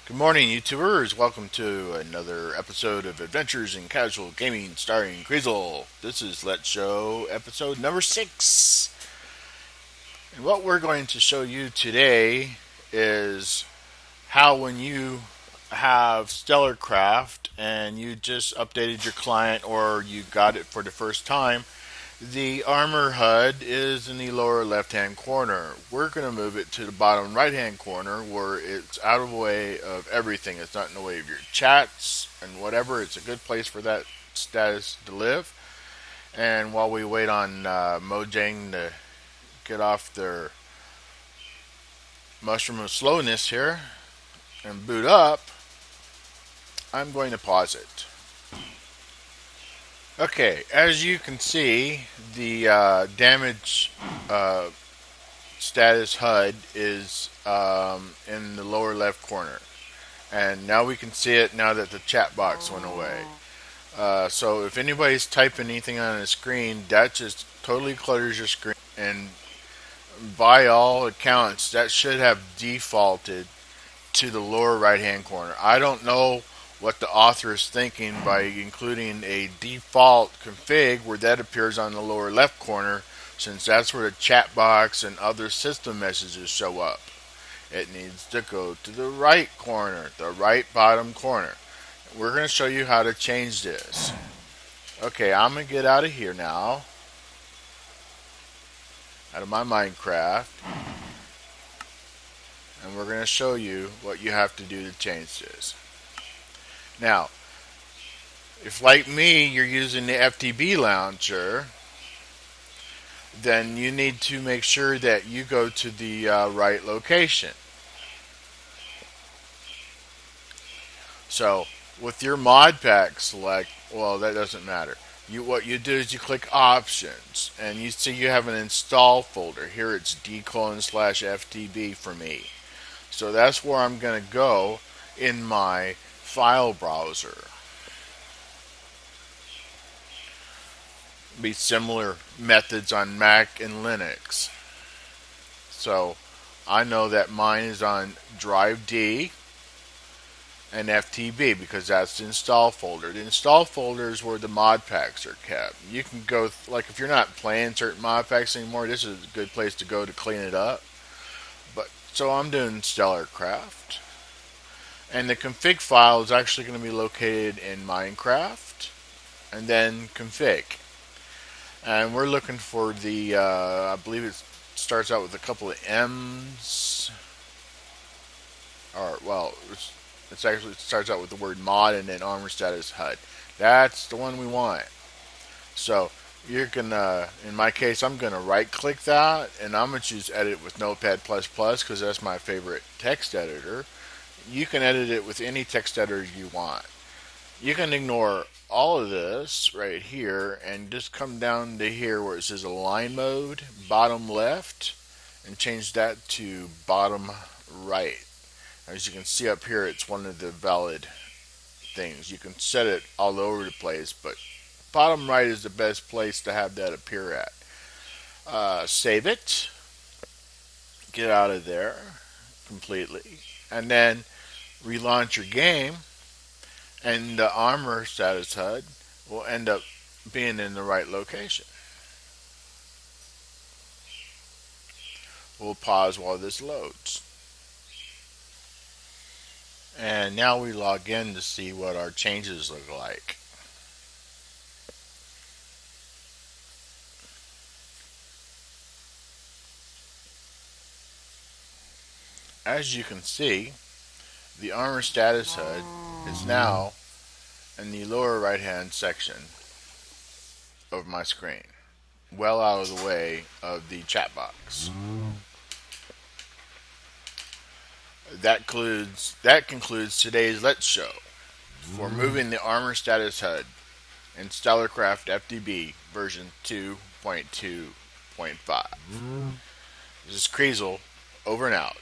Good morning, YouTubers. Welcome to another episode of Adventures in Casual Gaming starring Grizzle. This is Let's Show episode number 6. And what we're going to show you today is how when you have Stellarcraft and you just updated your client or you got it for the first time, the Armor HUD is in the lower left hand corner. We're going to move it to the bottom right hand corner where it's out of the way of everything. It's not in the way of your chats and whatever. It's a good place for that status to live. And while we wait on Mojang to get off their mushroom of slowness here and boot up, I'm going to pause it. Okay, as you can see, the damage status HUD is in the lower left corner. And now we can see it now that the chat box went away. So if anybody's typing anything on the screen, that just totally clutters your screen. And by all accounts, that should have defaulted to the lower right hand corner. I don't know what the author is thinking by including a default config where that appears on the lower left corner, since that's where the chat box and other system messages show up. It needs to go to the right corner, the right bottom corner. We're going to show you how to change this. Okay, I'm going to get out of here now, out of my Minecraft, and we're going to show you what you have to do to change this. Now, if like me you're using the FTB Launcher, then you need to make sure that you go to the right location. So with your modpack select, well, that doesn't matter. What you do is you click options and you see you have an install folder. Here it's d:/FTB for me. So that's where I'm going to go in my file browser. Be similar methods on Mac and Linux. So I know that mine is on drive D and FTB because that's the install folder. The install folder is where the mod packs are kept. You can go, like if you're not playing certain mod packs anymore, this is a good place to go to clean it up. But so I'm doing Stellarcraft. And the config file is actually going to be located in Minecraft and then config. And we're looking for the, I believe it starts out with a couple of M's. Or, well, it starts out with the word mod and then Armor Status HUD. That's the one we want. So you're gonna, in my case, I'm gonna right click that and I'm gonna choose edit with Notepad++ because that's my favorite text editor. You can edit it with any text editor you want. You can ignore all of this right here and just come down to here where it says align mode, bottom left, and change that to bottom right. As you can see up here, it's one of the valid things. You can set it all over the place, but bottom right is the best place to have that appear at. Save it, get out of there completely, and then relaunch your game, and the Armor Status HUD will end up being in the right location. We'll pause while this loads. And now we log in to see what our changes look like. As you can see, the Armor Status HUD is now in the lower right hand section of my screen, well out of the way of the chat box. That concludes today's Let's Show for moving the Armor Status HUD in Stellarcraft FTB version 2.2.5. This is Kriesel, over and out.